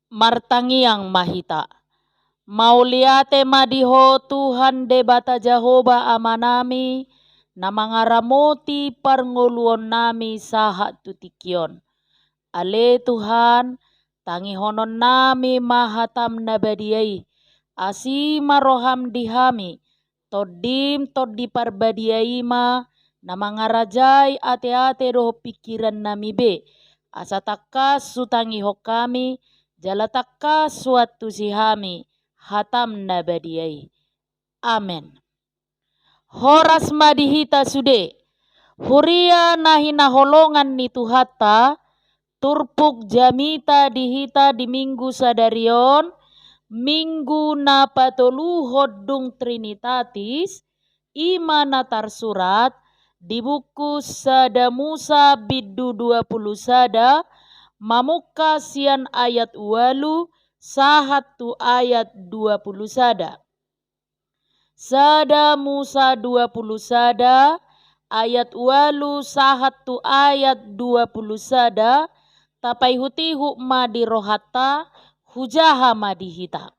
martangiang mahita. Mauliate madiho Tuhan debata Jehovah amanami na mangaramoti parnguluon nami sahat tutikyon. Ale Tuhan, tangihonon nami mahatam na badiyay, asi maroham dihami, todim todi parbadiyay ma, na mangarajay ate-ate roh pikiran nami be, asa takas sutangiho kami, jalatakka suatu sihami hatam na badiyay. Amen. Horas madihita sude, huria nahinaholongan ni Tuhata, turpuk jamita dihita di minggu sadarion, minggu na patuluhod dung Trinitatis, ima natar surat di buku Sada Musa biddu 20 sada, mamuka sian ayat 8 sahatu ayat 20 sada. Sada Musa 20 sada, ayat 8 sahatu ayat 20 sada, tapai hutihu madi rohata, hujaha madihita.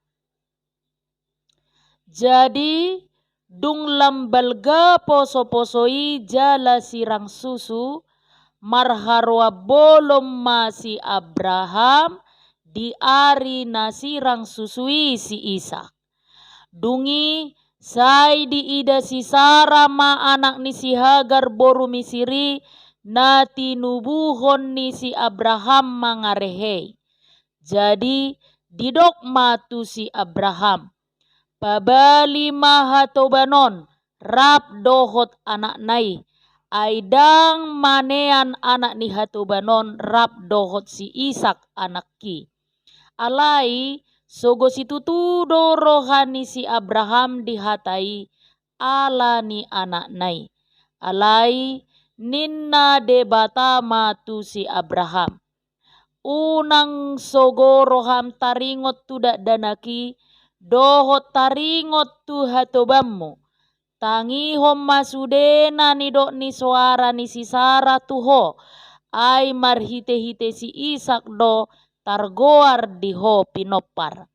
Jadi dung lambalga poso-posoi jala sirang susu, marharwa bolom masi Abraham, di ari nasirang susui si Ishak. Dungi sai di ida si Sara ma anak ni si Hagar boru misiri, na tinubuhon ni si Abraham mangarehei. Jadi didok matu si Abraham. Pabali mahatobanon rap dohot anak nai. Aidang manean anak ni hatobanon rap dohot si Ishak anak ki. Alai sogo situtudo rohani si Abraham dihatai ala ni anak nai. Alai ninna debata matu si Abraham. Unang sogo roham taringot tudak danaki, dohot taringot tu hatobammu. Tangihom masudena ni dok ni suara ni si Sara tuho, ay marhite-hite si Ishak do targoar diho pinopar.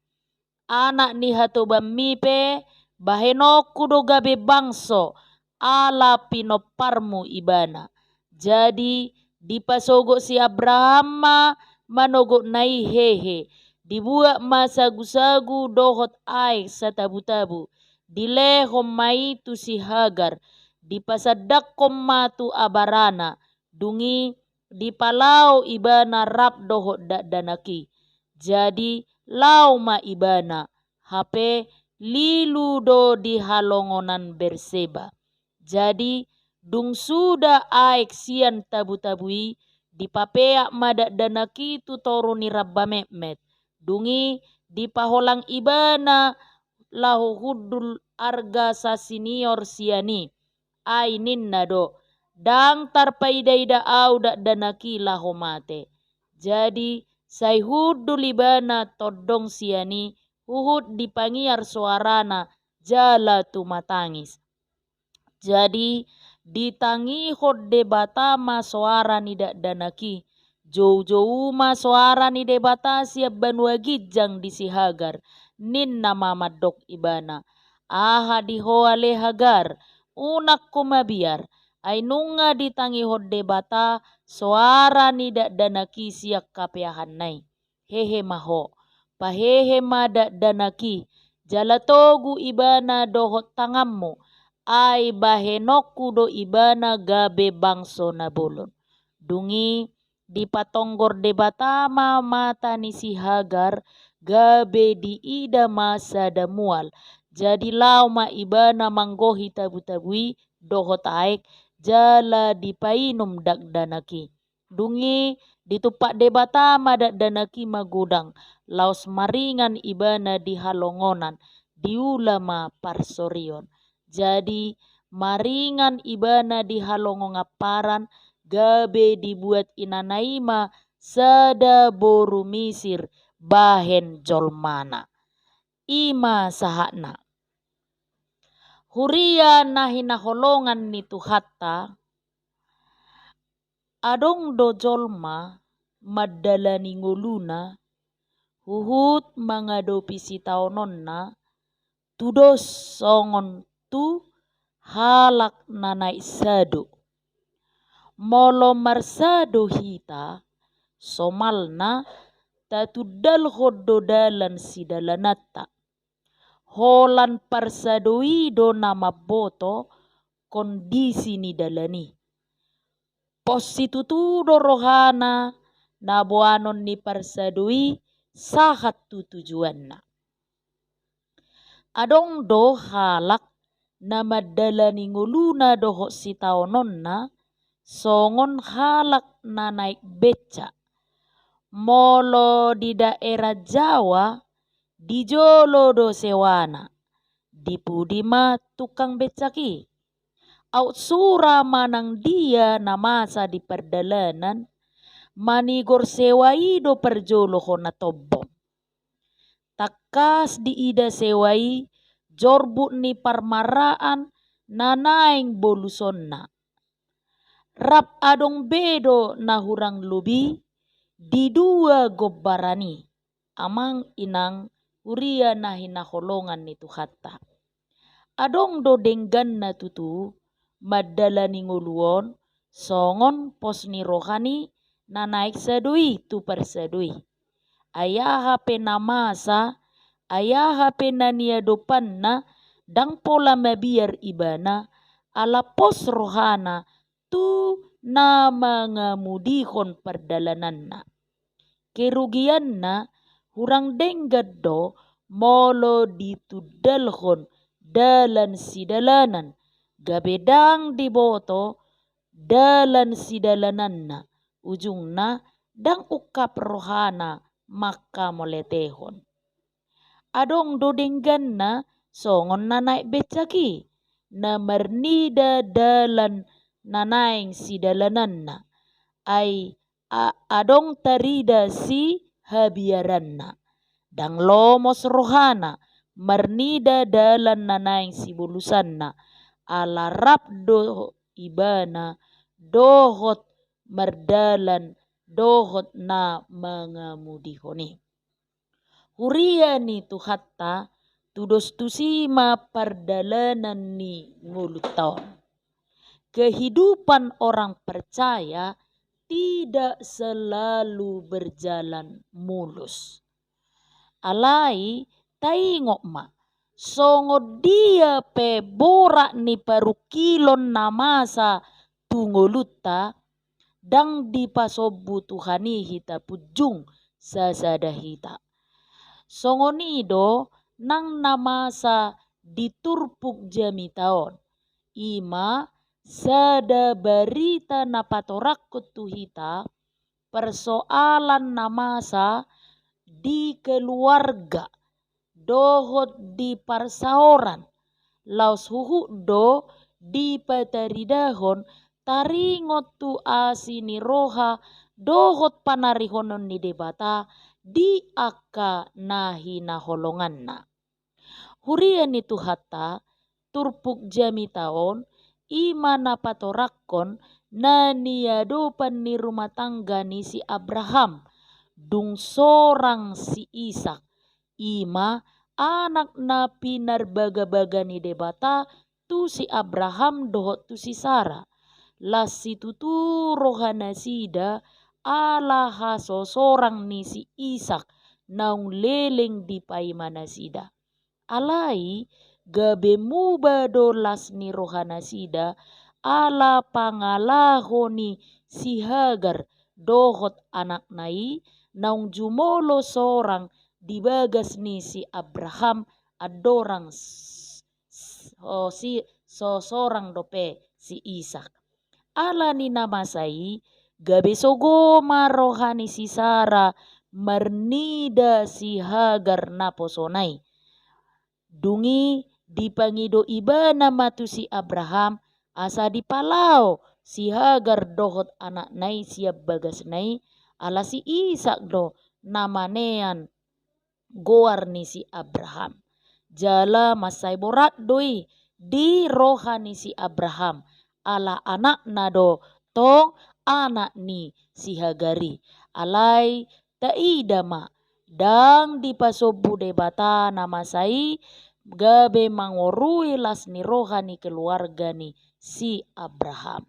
Anak ni hatobam mipe, bahenoku do gabe bangso, ala pinoparmu ibana. Jadi dipasogo si Abraham manogok nai hehe, dibuat masagu-sagu dohot ai satabu-tabu, dilehom mai tu si Hagar, dipasadakkom matu abarana, dungi dipalau ibana rap dohot danaki. Jadi lau ma ibana, hape lilu do di halongonan Berseba. Jadi dung sudah aek sian tabu-tabui, dipapeak madak danaki tu toruni Rabba Mehmet. Dungi dipaholang ibana lahu hudul arga sa senior siani. Ai ninna do. Dang tarpaidaida au dak danaki lahu mate. Jadi sai hudul ibana todong siani, uhud dipangiar suarana jala tu matangis. Jadi ditangi hod debata ma suara ni dak danaki, jauh-jauh ma suara ni debata siap banua gijang di si Hagar, nin nama madok ibana. Aha dihoale Hagar, unak kumabiar, ay nunga ditangi hod debata suara ni dak danaki siak kapeahan nai. Hehe maho, pahehe ma dak danaki, jalatogu ibana dohot tangammu, ay bahenoku do ibana gabe bangso na bolon. Dungi dipatonggor debatama mata ni si Hagar, gabe di ida masa damual. Jadi lau ma ibana manggohi tabu-tabui dohot aek, jala dipainum dak danaki. Dungi ditupak debatama dak danaki magudang, laos maringan ibana di halongonan, diulama parsorion. Jadi maringan ibana di halongo ngaparan, gabe dibuat inanaima sada boru misir bahen jolmana. Ima sahakna. Huria nahina holongan ni Tuhatta, adong do jolma madalani ngoluna, Huhut mangadopi si taonon na tudos songon tu halak nanai sado. Molo marsado hita somalna tatudal hoddo dalan si dalanata. Holan parsadoi do nama boto kondisi ni dalani. Positutudo rohana na buanon ni parsadoi sahat tu tujuanna. Adong do halak na madalani nguluna doho si taononna songon halak na naik beca. Molo di daerah Jawa di jolo do sewana, di pudima tukang becaki. Aut sura manang dia na masa di perdalanan, manigor sewai do perjolo na tobong. Takas di ida sewai, jorbu ni parmaraan na naing bolusonna. Rap adong bedo na hurang lubi, di dua gobbarani, amang inang uria na hinaholongan ni Tuhatta. Adong do denggan na tutu, madalani nguluon, songon pos ni rohani na naik sadui tu persadui. Ayaha pe namasa, ayaha pe nania dopanna, dang pola mabiar ibana, ala pos rohana tu na mangamudihon perdalananna. Kerugianna hurang denggad do molo ditudalhon dalan si dalanan, gabedang diboto dalan si dalananna, ujungna dang ukap rohana maka moletehon. Adong do dengganna songon na naik becaki, na marnida dalan na naing si dalananna, ay adong tarida si habiaranna. Dang lomos rohana marnida dalan na naing si bulusanna, alarap do ibana dohot mardalan dohot na mangamudihoni. Huria ni Tuhatta tudos tusima pardalanan ni ngulutaon. Kehidupan orang percaya tidak selalu berjalan mulus. Alai taingok ma, songo dia pe borak ni parukilon namasa tungolutta, dang dipasobu Tuhani hita pujung sasada hita. Songonido nang namasa diturpuk jami taon, ima sada berita na patorakut tu hita persoalan namasa di keluarga dohot di parsaoran laus huhu do di pataridahon taringot tu asini roha dohot panarihonon ni debata di akka nahi naholonganna. Huria ni Tuhatta turpuk jami taon ima na patorakkon na niadopan ni rumah tangga ni si Abraham dung sorang si Ishak, ima anak na pinarbaga-baga ni debata tu si Abraham dohot tu si Sara. Las si tutu rohana sida ala haso sorang ni si Ishak naung leleng di paimana sida. Alai gabe muba do las ni rohana sida ala pangalahoni si Hagar dohot anak nai naung jumolo sorang dibagas ni si Abraham adorang sorang dope si Ishak. Ala ni namasai gabe sogoma rohani si Sara marnida si Hagar naposonai. Dungi dipangido ibana matu si Abraham asa dipalau si Hagar dohot anak nai siap bagas nai ala si Ishak do namanean goar ni si Abraham. Jala masai borat doi di rohani si Abraham ala anak nado tong anak ni si Hagari. Alai taida ma dang di pasobu debata nama sai gabe mangorui las ni rohani keluarga ni si Abraham.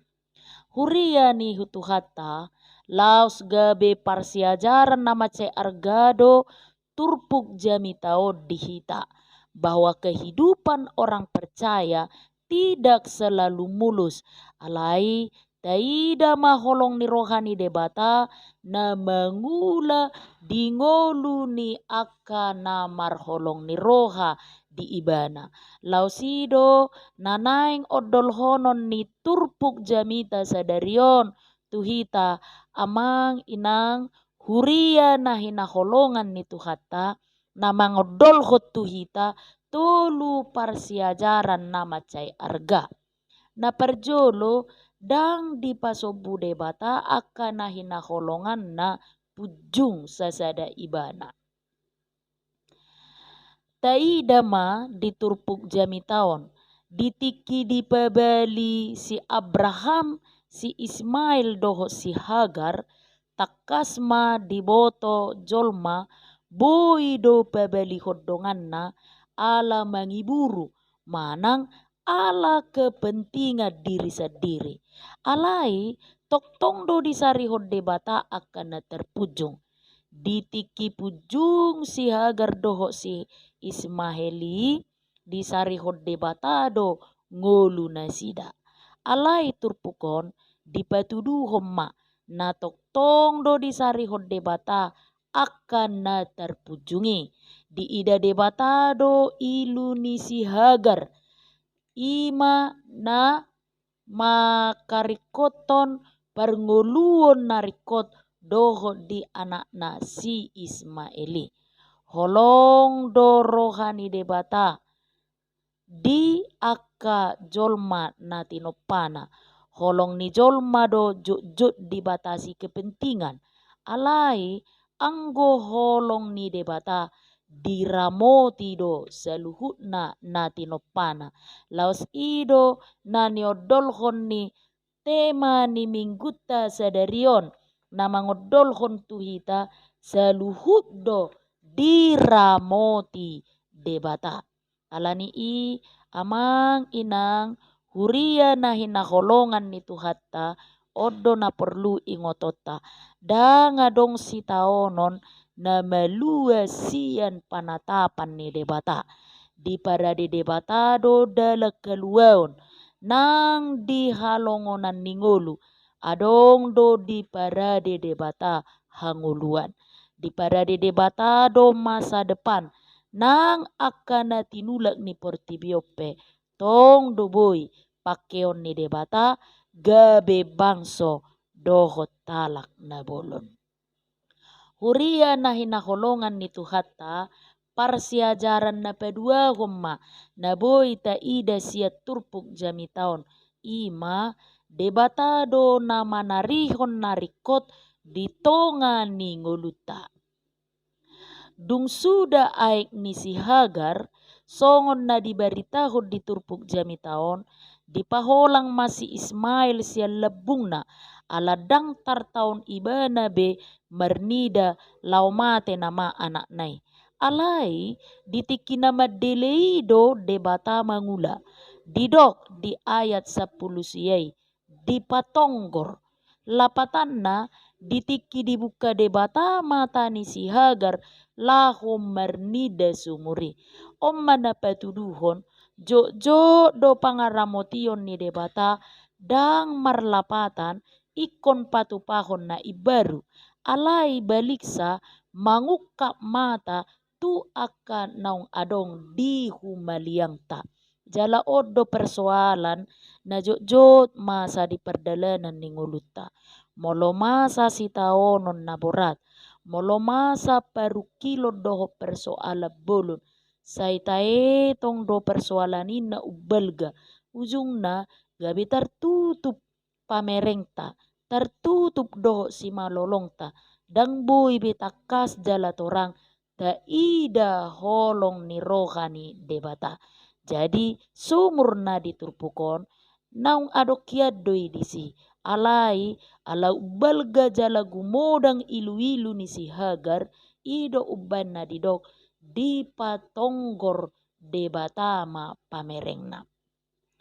Huria ni hutu hatta laos gabe parsiajaran nama ce argado turpuk jami tao dihita bahwa kehidupan orang percaya tidak selalu mulus alai taida maholong ni rohani debata na mangula dingolu ni akka na marholong ni roha di ibana lausido nanaing odol honon ni turpuk jamita sadarion tuhita amang inang huria na hinaholongan ni tuhata na mangodol hot tuhita tolu parsiajaran na macay arga na perjolo dang di pasobu debata akan na hinaholongan na pujung sasada ibana. Taida ma diturpuk jami taon, ditiki di pabali si Abraham, si Ismail doho si Hagar, takas ma diboto jolma, boi do pabali hodonganna, ala mangiburu, manang ala kepentingan diri sendiri. Alai toktong do disari hodde bata akan na terpujung. Ditiki pujung si Hagar doho si Ismaili disari hodde batado ngolu nasida. Alai turpukon dipatudu homma na toktong do disari hodde bata akan na terpujungi. Di ida debatado ilu ni si Hagar ima na makarikoton parngoluon narikot doho di anak na si Ismaili. Holong do rohani debata di akka jolma na tinopana. Holong ni jolma do jut dibatasi kepentingan. Alai anggo holong ni debata diramoti do saluhutna na tinopana. Laos ido na niodolhon ni tema ni mingguta sadarion na mangodolhon tuhita saluhut do diramoti debata. Alani i amang inang huria na hinaholongan ni tuhatta odo na perlu ingotota danga dong si taonon na malua sian panatapan ni debata di parade debata do dala keluaon nang di halongonan ningolu adong do di parade debata hanguluan di parade debata do masa depan nang akan tinulak ni portibiope tong do boy pakeon ni debata gabe bangso dohot talak na bolon. Huria na hinaholongan ni tuhata parsiajaran na pedua homma na boy ta ida siat turpuk jami taon ima debatado na manarihon narikot di tonga ni ngoluta. Dung sudah aik ni si Hagar songon na dibaritahon di turpuk jami taon dipaholang masih Ismail sial lebung na aladang tar taon ibana be marnida laumate nama anak nai. Alai ditiki nama deleido debata mangula didok di ayat 10 siyai dipatonggor lapatanna ditiki dibuka debata mata ni si Hagar lahom marnida sumuri omma na patuduhon jo do pangaramotion ni debata dang marlapatan ikon patupahon na ibaru alai baliksa mangukap mata tu akan naung adong di humaliangta jala odo persoalan na jo masa di perdalanan ni nguluta molo masa si taonon na borat molo masa parukilo doho persoalan bolon sai tae tong do persoalan ina ubalga ujungna gabi tertutup pamerengta tertutup doho si malolongta dang boy betakas jala torang ta ida holong ni rohani debata jadi sumurna diturpukon naung adokiad doi disi alai ala ubalga jala gumodang ilu-ilu ni si Hagar ido uban na didok di patonggor debatama pamerengna.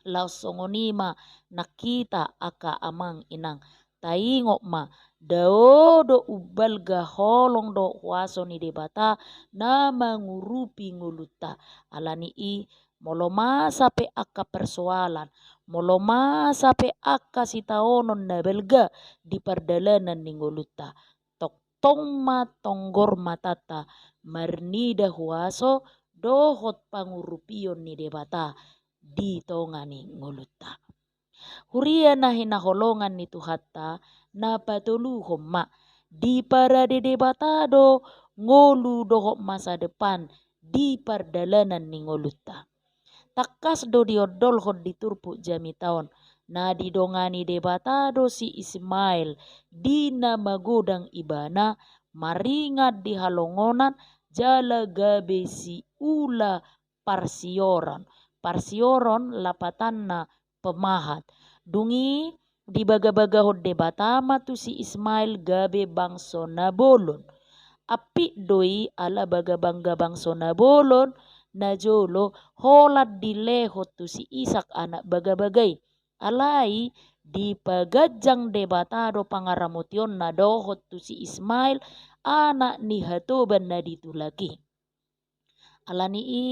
Lausongonima nakita aka amang inang taingok ma daodo ubal holong do huaso ni debata na mangurupi nguluta alani i moloma sape aka persoalan moloma sape aka sitaonon na belga di perdalanan ni nguluta tok tong ma tonggor matata marnida huaso dohot pangurupion ni debata di tongani nguluta. Huria na hinaholongan ni Tuhatta na patuluhom ma di para debatado ngolu dohok masa depan di perdalanan ni nguluta. Takkas do diodol hod diturpu jami taon na didongani debatado si Ismail di nama godang ibana maringat di halongonan jala gabe si ula parsioron lapatanna pemahat dungi di baga-baga hod debatama tu si Ismail gabe bangso nabolon api doi ala baga bangga bangso nabolon na jolo holat dilehot tu si Isak anak baga-bagai alai di pagajang debatado pangaramution na dohot tu si Ismail anak ni hatoban na ditulaki alani i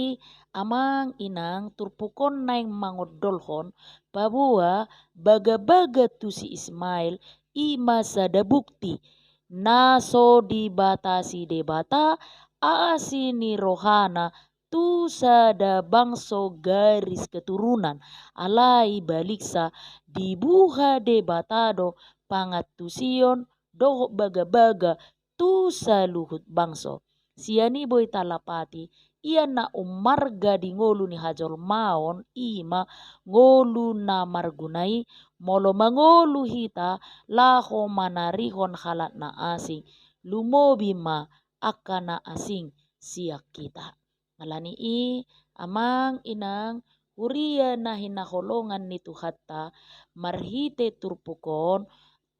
amang inang turpukon naing mangodolhon babua baga-baga tu si Ismail i masa da bukti naso dibatasi debata asi ni rohana tu sada bangso garis keturunan alai baliksa dibuha debatado pangatusion doho baga-baga tu saluhut bangso siani boy talapati ia na umarga di ngolu ni hajol maon ima ngolu na margunai molo mangolu hita laho manarihon halat na asing lumobi ma akana asing siak kita alani i amang inang huria na hinaholongan ni Tuhatta marhite turpukon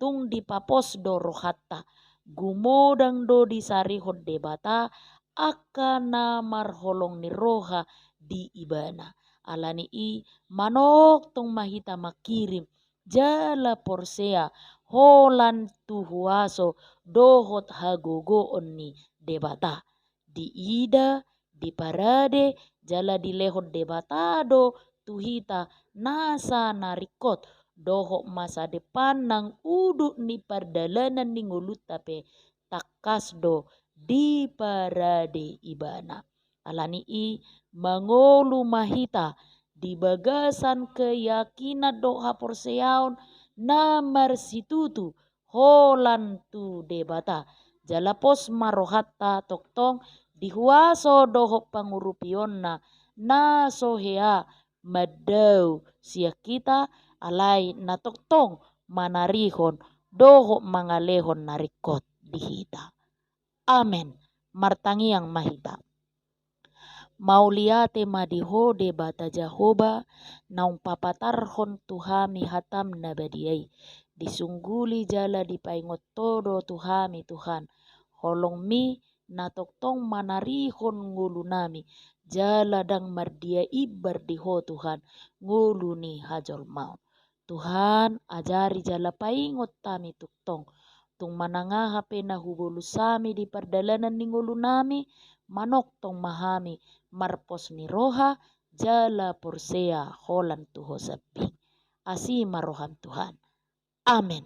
tung dipapos do rohatta gumodang do disarihon debata akana marholong ni roha di ibana alani i manok tong mahita makirim jala porsea holan tu huaso dohot hagogoon ni debata di ida di parade jala di lehot debatado tuhita nasa narikot dohok masa depan nang uduk ni perdalanan ni ngulut tape takas do di parade ibana alani i mangolu mahita di bagasan keyakinan doha porseaon na marsitutu holan tu debata jalapos marohatta toktong dihuaso doho pangurupion na sohea madau siak kita alai na toktong manarihon doho mangalehon narikot dihita. Amen. Martangiang mahita. Mauliate madiho debata Jahoba naung papatarhon tuhami hatam nabadiai. Disungguli jala dipaingot todo tuhami Tuhan. Holong mi na toktong manarihon ngulunami. Jala dang mardia ibar diho Tuhan. Nguluni hajol mau. Tuhan ajari jala paingot tami tuktong. Tung manangaha pena hubolusami di perdalanan ni ngulunami manok tong mahami marpos ni roha jala porsea holan tuho sepi asi marohan Tuhan. Amin.